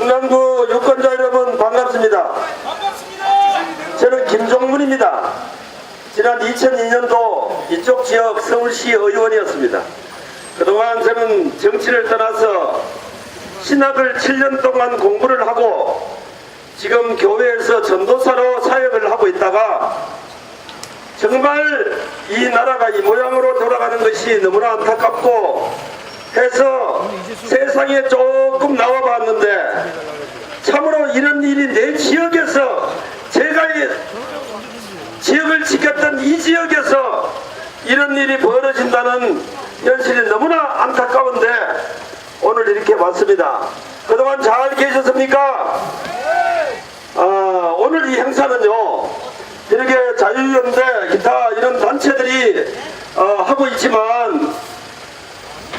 중랑구 유권자 여러분 반갑습니다. 저는 김종문입니다. 지난 2002년도 이쪽 지역 서울시 의원이었습니다. 그동안 저는 정치를 떠나서 신학을 7년 동안 공부를 하고 지금 교회에서 전도사로 사역을 하고 있다가 정말 이 나라가 이 모양으로 돌아가는 것이 너무나 안타깝고 해서 세상에 조금 나와봤는데 참으로 이런 일이 내 지역에서 제가 지역을 지켰던 이 지역에서 이런 일이 벌어진다는 현실이 너무나 안타까운데 오늘 이렇게 왔습니다. 그동안 잘 계셨습니까? 오늘 이 행사는요 이렇게 자유연대 기타 이런 단체들이 하고 있지만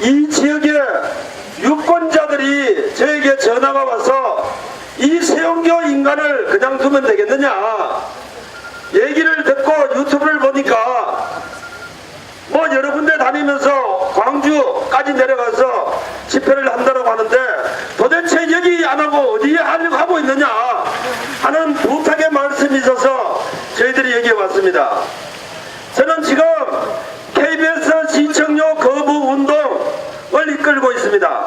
이 지역의 유권자들이 저에게 전화가 와서 이 세용교 인간을 그냥 두면 되겠느냐 얘기를 듣고 유튜브를 보니까 뭐 여러 군데 다니면서 광주까지 내려가서 집회를 한다고 하는데 도대체 여기 안 하고 어디에 하려고 하고 있느냐 하는 부탁의 말씀이 있어서 저희들이 여기에 왔습니다. 저는 지금 KBS 시청료 거부 운동을 이끌고 있습니다.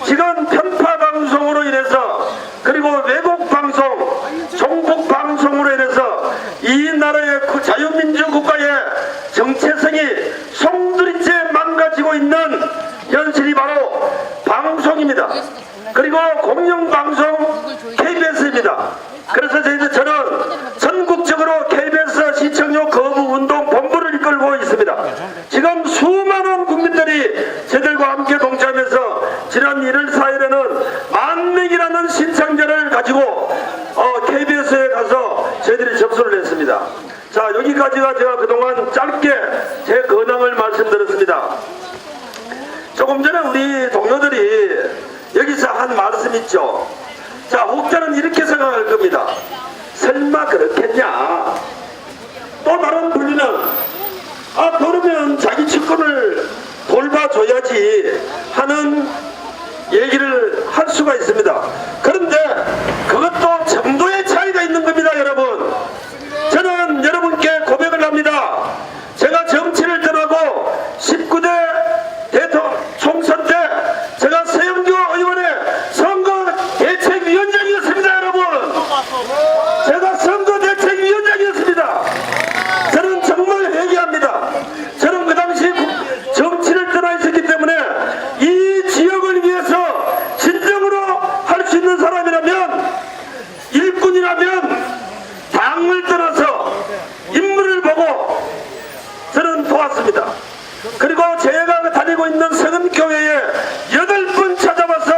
지금 편파 방송으로 인해서 그리고 외국 방송, 종북 방송으로 인해서 이 나라의 자유민주 국가의 정체성이 송두리째 망가지고 있는 현실이 바로 방송입니다. 그리고 공영방송 KBS입니다. 그래서 저는 전국적으로 KBS 시청료 거부 운동 본부를 이끌고 있습니다. 지금 수많은 국민들이 저들과 함께 동참해서 지난 1월 4일에는 10,000명이라는 신청자를 가지고 KBS에 가서 저희들이 접수를 했습니다. 자, 여기까지가 제가 그동안 짧게 제 근황을 말씀드렸습니다. 조금 전에 우리 동료들이 여기서 한 말씀 있죠. 자, 혹자는 이렇게 생각할 겁니다. 설마 그렇겠냐? 또 다른 분리는 그러면 자기 측근을 돌봐줘야지 하는 얘기를 할 수가 있습니다. 그런데 그것도 정도의 차이가 있는 겁니다. 여러분, 저는 여러분께 고백을 합니다. 제가 정치를 떠나고 19대 대통령 총선 때 제가 세영교 의원의 선거 대책위원장이었습니다. 여러분, 제가 선거 대책위원장이었습니다. 저는 정말 회개합니다. 저는 그 당시 정치를 떠나 있었기 때문에 이 지역을 위해서 진정으로 할 수 있는 사람이라면, 일꾼이라면 당을 떠나서 인물을 보고 저는 도왔습니다. 그리고 제가 다니고 있는 성은교회에 8분 찾아와서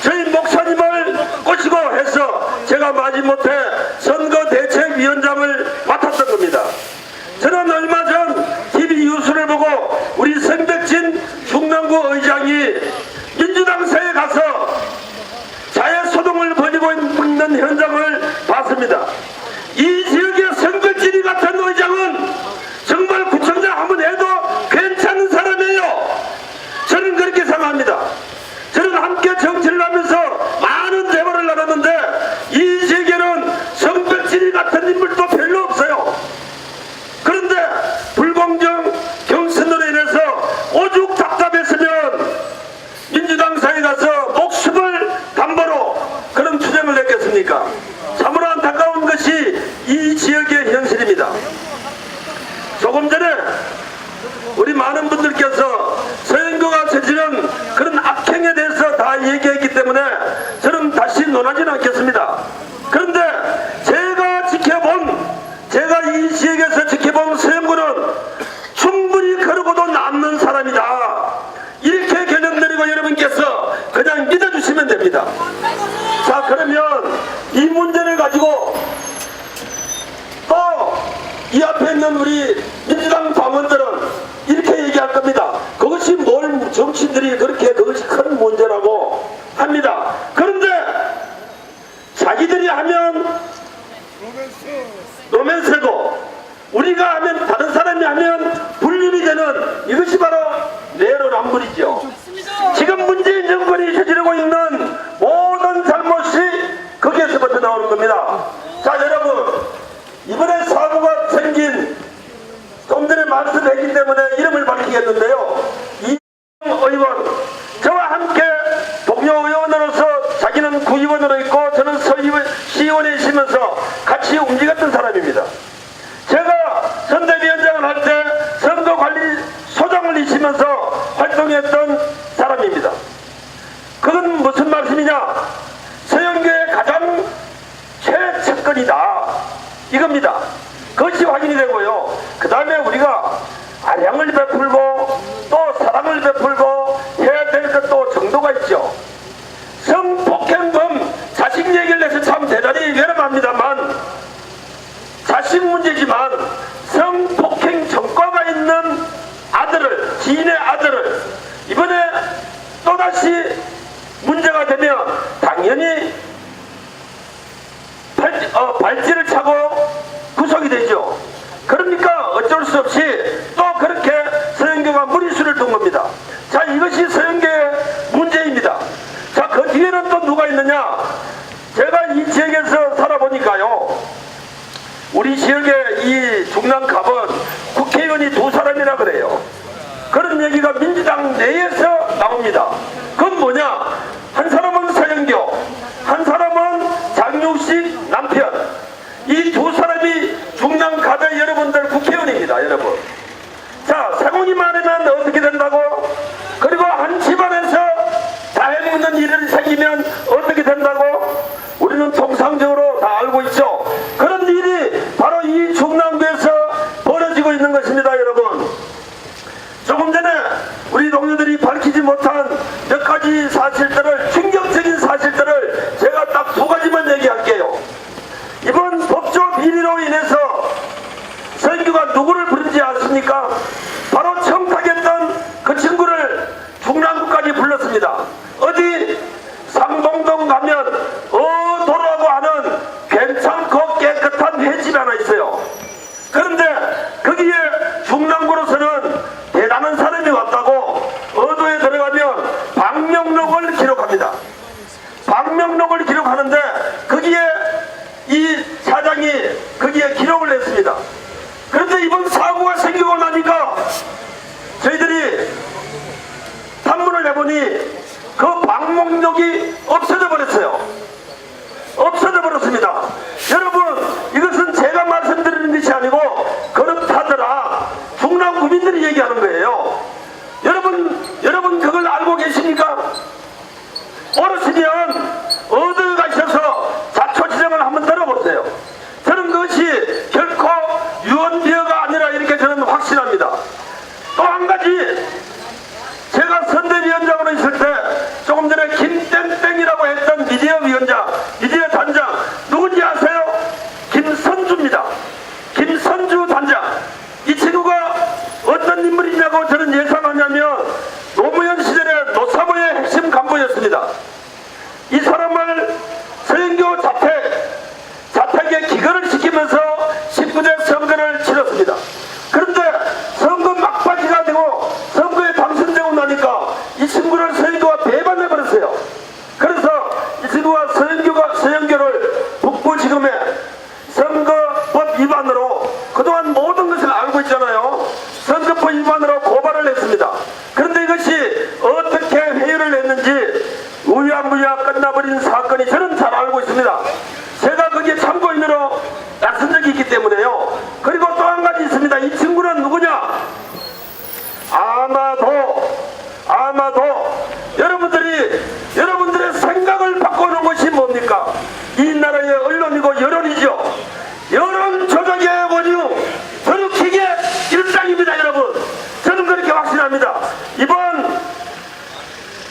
저희 목사님을 꼬시고 해서 제가 마지못해 선거대책위원장을 맡았던 겁니다. 저는 얼마 전 TV 뉴스를 보고 우리 성백진 중랑구 의장이 민주당사에 가서 자해소동을 벌이고 있는 현장을 봤습니다. 이 지역의 성백진이 같은 의장은 정말 구청장 한번 해도 괜찮은 사람이에요. 저는 그렇게 생각합니다. 저는 함께 정치를 하면서 많은 대화를 나눴는데 이 지역에는 성백진이 같은 인물도 별로 없어요. 그런데 불공정 경선으로 인해서 오죽 답답했으면 민주당사에 가서 목숨을 담보로 그런 투쟁을 했겠습니까? 참으로 안타까운 것이 이 지역의 현실입니다. 조금 전에 우리 많은 분들께서 서영교가 저지른 그런 악행에 대해서 다 얘기했기 때문에 저는 다시 논하지는 않겠습니다. 그런데 제가 이 지역에서 지켜본 서영교는 충분히 그러고도 남는 사람이다. 이렇게 결론 내리고 여러분께서 그냥 믿어주시면 됩니다. 자, 그러면 이 문제를 가지고 또 이 앞에 있는 우리 민주당 당원들은 이렇게 얘기할 겁니다. 그것이 뭘 정치인들이 그렇게 그것이 큰 문제라고 합니다. 그런데 자기들이 하면 로맨스고 우리가 하면 다른 사람이 하면 불륜이 되는 이것이 바로 내로남불이죠. 지금 문재인 정권이 저지르고 있는 모든 잘못이 선대위원회이시면서 같이 움직였던 사람입니다. 제가 선대위원장을 할 때 선거관리소장을 이시면서 활동했던 사람입니다. 그건 무슨 말씀이냐? 서영교의 가장 최측근이다 이겁니다. 그것이 확인이 되고요. 그 다음에 우리가 아량을 베풀고 또 사랑을 베풀고 해야 될 것도 정도가 있죠. 성폭행범 자식 얘기를 해서 참 대단히 위험합니다만, 자식 문제지만 성폭행 전과가 있는 아들을, 지인의 아들을 이번에 또다시 문제가 되면 당연히 발찌를 차고 구속이 되죠. 그러니까 어쩔 수 없이 또 그렇게 서영교가 무리수를 둔 겁니다. 자, 이것이 서영교의 문제입니다. 자, 그 뒤에는 또 누가 있느냐? 제가 이 지역에서 살아보니까요, 우리 지역의 이 중랑갑은 국회의원이 2사람이라 그래요. 그런 얘기가 민주당 내에서 나옵니다. 그건 뭐냐? 한 사람은 서영교, 한 사람은 장육식 남편. 이 2사람이 중랑갑의 여러분들 국회의원입니다. 여러분. 자, 세공이 많으면 어떻게 된다고? 그리고 한 집안에서 자해 묻는 일이 생기면 어떻게 된다고? 우리는 통상적으로 다 알고 있죠. 그런 일이 바로 이 중랑구에서 벌어지고 있는 것입니다. 여러분. 조금 전에 우리 동료들이 밝히지 못한 몇 가지 사실들을, 충격적인 사실들을 제가 딱 2가지만 얘기할게요. 이번 법조 비리로 인해서 서영교가 누구를 부른지 아십니까? 바로 청탁했던 그 친구를 중랑구까지 불렀습니다. 어디? 상봉동 가면 도로라고 하는 괜찮고 깨끗한 횟집이 하나 있어요. 그런데 거기에 중랑구로서는 대단한 사람이 왔다고 어도에 들어가면 방명록을 기록합니다. 방명록을 기록하는데 거기에 이 사장이 거기에 기록을 했습니다. 그런데 이번 사고가 생기고 나니까 저희들이 탐문을 해보니 그 방목록이 없어져 버렸어요. 없어져 버렸습니다. 여러분, 이것은 제가 말씀드리는 것이 아니고 그렇다더라 중랑 구민들이 얘기하는 거예요. 여러분 그걸 알고 계십니까? 모르시면 어디 가셔서 자초지정을 한번 들어보세요. 저는 그것이 결코 유언비어가 아니라 이렇게 저는 확신합니다. 또 한 가지, 제가 선대위원장으로 있을 때 조금 전에 김땡땡이라고 했던 미디어 단장 누군지 아세요? 김선주입니다. 김선주 단장. 이 친구가 어떤 인물이냐고 저는 예상하냐면 노무현 시절에 노사모의 핵심 간부였습니다. 이 사람을 서영교 자택에 기거를 시키면서 19대 선거를 치렀습니다. 그런데 선거 막바지가 되고 선거에 당선되고 나니까 이 친구를 서영교가 배반해버렸어요. 그래서 이 친구가 서영교를 북부지검에 선거법 위반으로, 그동안 모든 것을 알고 있잖아요, 선거법 위반으로 고발을 했습니다. 그런데 이것이 어떻게 회유를 했는지 우야무야 끝나버린 사건이 저는 잘 알고 있습니다. 제가 거기에 참고인으로 나선 적이 있기 때문에요. 그리고 또 한 가지 있습니다. 이 친구는 누구냐? 아마도 여러분들의 생각을 바꾸는 것이 뭡니까? 이 나라의 언론이고 여론이죠. 여론 조작의 원유 저륙킥의 일상입니다. 여러분, 저는 그렇게 확신합니다. 이번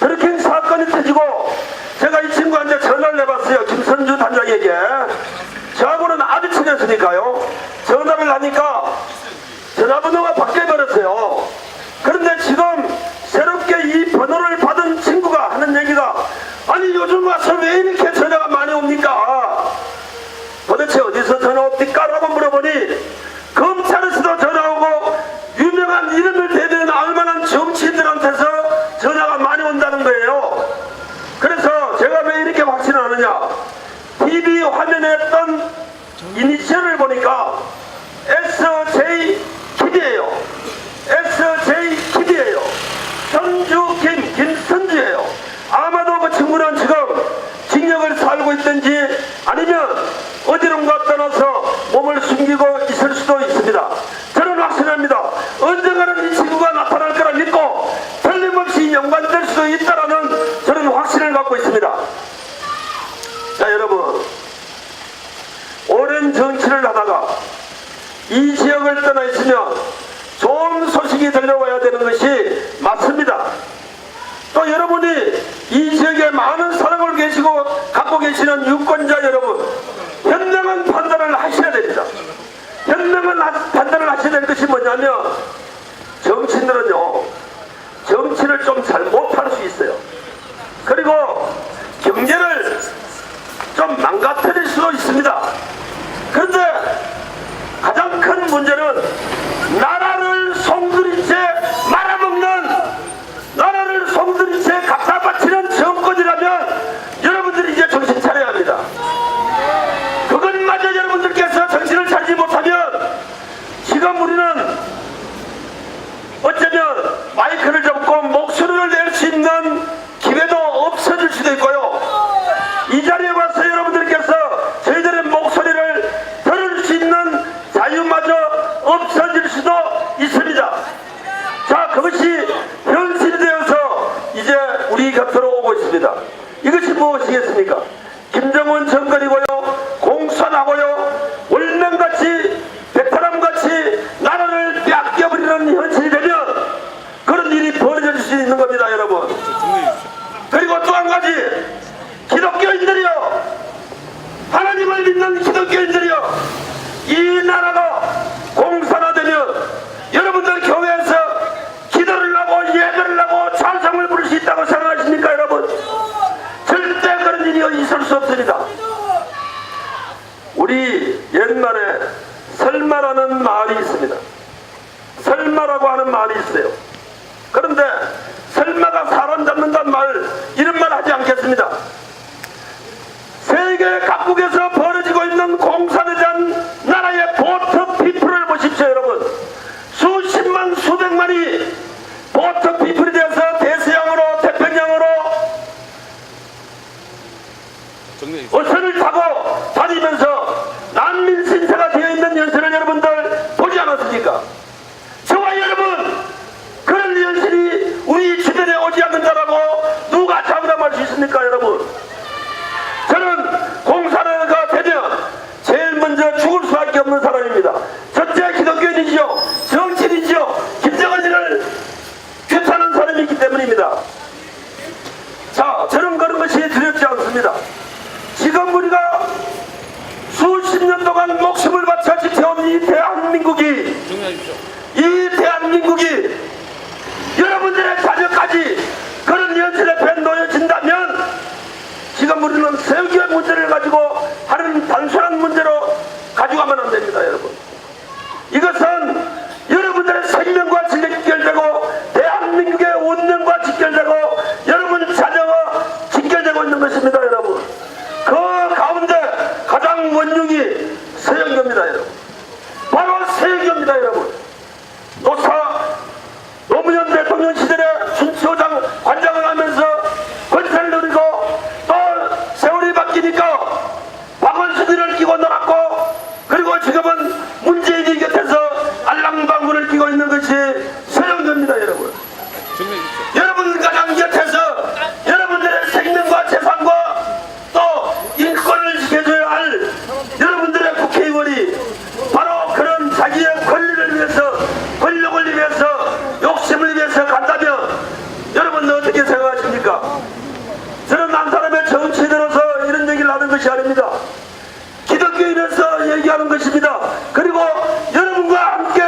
브리핑 사건이 터지고 제가 이 친구한테 전화를 해봤어요. 김선주 단장에게. 저하고는 아주 친했으니까요. 전화를 하니까 전화번호가 바뀌어버렸어요. 그런데 지금 새롭게 이 번호를 받은 친구가 하는 얘기가, 아니 요즘 와서 왜 이렇게 전화가 많이 옵니까? 도대체 어디서 전화 옵니까? 라고 물어보니 검찰에서도 전화 오고 유명한 이름을 대드는 알만한 정치인들한테서 전화가 많이 온다는 거예요. 그래서 제가 왜 이렇게 확신을 하느냐, TV 화면에 했던 이니셜을 보니까 SJKD예요. SJKD예요. 선주 김선주예요. 아마도 그 친구는 지금 징역을 살고 있든지 아니면 어디론가 떠나서 몸을 숨기고 있을 수도 있습니다. 저는 확신합니다. 언젠가는 이 친구가 나타날 거라 믿고 틀림없이 연관될 수도 있다라는 저는 확신을 갖고 있습니다. 자, 여러분, 오랜 정치를 하다가 이 지역을 떠나 있으면 좋은 소식이 들려와야 되는 것이 맞습니다. 또 여러분이 이 지역에 많은 사랑을 갖고 계시는 유권자 여러분, 현명한 판단을 하셔야 됩니다. 현명한 판단을 하셔야 될 것이 뭐냐면, 정치인들은요, 정치를 좀 잘 못할 수 있어요. 그리고 경제를 좀 망가뜨릴 수도 있습니다. 그런데 가장 큰 문제는 나라를 송두리째 말아먹는, 나라를 송두리째 갖다 바치는 정권이라면 여러분들이 이제 정신 차려야 합니다. 그것마저 여러분들께서 정신을 차리지 못하면 지금 우리는 어쩌면 마이크를 잡고 목소리를 낼 수 있는 기회도 없어질 수도 있고요. 이 자리에 와서 여러분들께서 저희들의 목소리를 들을 수 있는 자유마저 없어질 수도 있습니다. 자, 그것이 현실이 되어서 이제 우리 곁으로 오고 있습니다. 이것이 무엇이겠습니까? 김정은 정권이고요, 공산하고요, 월명같이 베트남같이 나라를 뺏겨버리는 현실이 되면 그런 일이 벌어질 수 있는 겁니다, 여러분. 그리고 또 한 가지, 기독교인들이요, 하나님을 믿는 기독교인들이요, 이 나라가 공산화되면 여러분들 교회에서 기도를 하고 예배를 하고 찬송을 부를 수 있다고 생각하십니까, 여러분? 절대 그런 일이 있을 수 없습니다. 우리 옛말에 설마라는 말이 있습니다. 설마라고 하는 말이 있어요. 그런데 설마가 사람 잡는다는 말, 이런 말 하지 않겠습니다. 세계 각국에서 벌어지고 있는 공산에 대한 나라의 보트 피플을 보십시오, 여러분. 수십만 수백만이 보트 피플이 되어서 대서양으로 태평양으로 어선을 타고 다니면서 난민 신세가 되어 있는 현실을 여러분들 보지 않았습니까? 저와 여러분, 그런 현실이 우리 주변에 오지 않는다라고 누가 장담할 수 있습니까, 여러분? 저는 공산화가 되면 제일 먼저 죽을 수밖에 없는 사람입니다. 첫째 기독교인이지요, 정치인이지요, 김정은이를 규탄하는 사람이기 때문입니다. 자, 저는 그런 것이 두렵지 않습니다. 지금 우리가 수십 년 동안 목숨을 바쳐 지켜온 이 대한민국이, 이 대한민국이 여러분들의 자녀까지 그런 현실에 놓여진다면 지금 우리는 세계의 문제를 가지고 하는 단순한 문제로 가져가면 안 됩니다, 여러분. 이것은 여러분들의 생명과 직결되고 대한민국의 운명과 직결되고 여러분 자녀와 직결되고 있는 것입니다, 여러분. 그 가운데 가장 원흉이 서영교입니다, 여러분. 바로 서영교입니다, 여러분. 노무현 대통령 시절에 순천호장 관장을 하면서 권세를 누리고 또 세월이 바뀌니까 박원순이를 끼고 놀았고, 그리고 지금은 문재인이 곁에서 알랑방구를 끼고 있는 것이 서영교입니다, 여러분. 여러분 가장 곁에서 여러분들의 생명과 재산과 또 인권을 지켜줘야 할 여러분들의 국회의원이 바로 그런 자기의 권리를 위해서, 권력을 위해서, 욕심을 위해서 간다면 여러분은 어떻게 생각하십니까? 저는 한 사람의 정치인으로서 이런 얘기를 하는 것이 아닙니다. 기독교인에서 얘기하는 것입니다. 그리고 여러분과 함께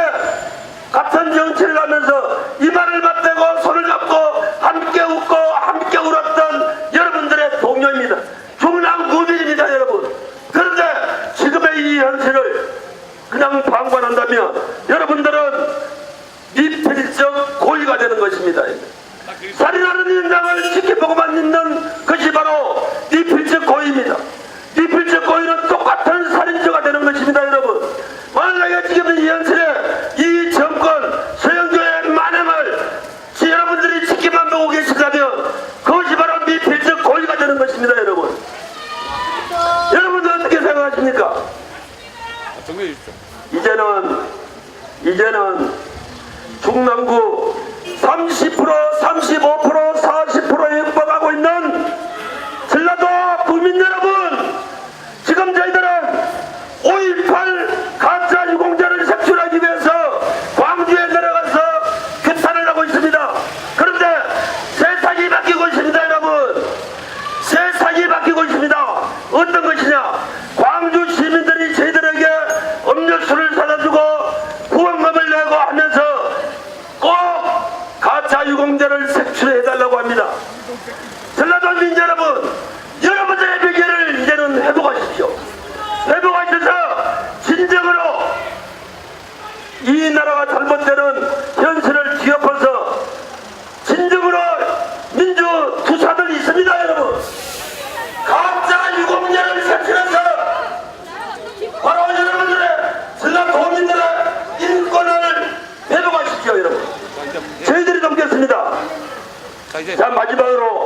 같은 정치를 하면서 이마를 맞대고 손을 잡고 함께 웃고 함께 울었던 여러분들의 동료입니다. 중랑구민입니다, 여러분. 그런데 지금의 이 현실을 그냥 방관한다면 여러분들은 미필적 고의가 되는 것입니다. 살인하는 인장을 지켜보고만 있는 것이 바로 미필적 고의입니다. 미필적 고의는 똑같은 살인죄가 되는 것입니다, 여러분. 만약 맡기고 있습니다. 어떤 것이냐? 광주 시민들이 저희들에게 음료수를 사다주고 후원금을 내고 하면서 꼭 가짜 유공자를 색출해달라고 합니다. 전라도 민족 여러분, 여러분들의 베개를 이제는 회복하십시오. 회복하셔서 진정으로 이 나라가 잘못되는 현실을 뒤엎어서 진정으로 민주 투사들이 있습니다. 여러분, 가짜 유공자를 색출해서 바로 여러분들의 전라도민들의 인권을 회복하십시오. 여러분, 저희들이 돕겠습니다. 자, 마지막으로